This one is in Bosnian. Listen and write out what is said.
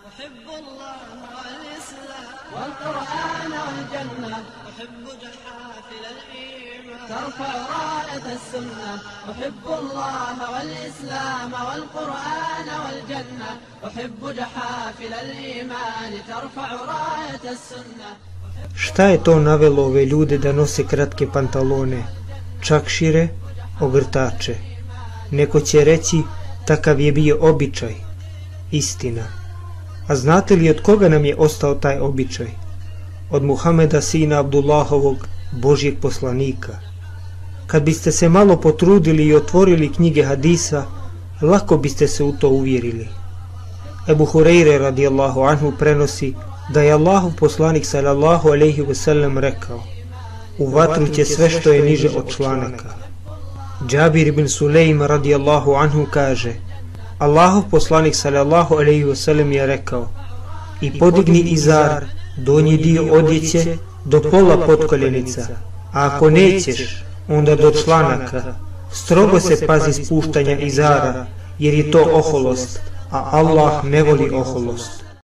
أحب الله والإسلام والقرآن والجنة أحب جحافل الإيمان ترفع راية السنة أحب الله والإسلام والقرآن والجنة أحب جحافل الإيمان ترفع راية السنة. Šta je to navelo ove ljude da nose kratke pantalone, čakšire, ogrtače? Neko će reći, takav je bio običaj. Istina. A znate li od koga nam je ostao taj običaj? Od Muhameda sina Abdullahovog, Božjeg poslanika. Kad biste se malo potrudili i otvorili knjige hadisa, lako biste se u to uvjerili. Ebu Hureyre radijallahu anhu prenosi da je Allahov poslanik sallallahu alejhi ve sellem rekao: u vatru će sve što je niže od članaka. Džabir ibn Sulejm radijallahu anhu kaže: Allahov poslanik sallallahu alejhi ve sellem je rekao: i podigni izar, donji dio odjeće do pola potkoljenica, a ako nećeš, onda do članaka. Strogo se pazi spuštanja izara, jer je to oholost, a Allah ne voli oholost.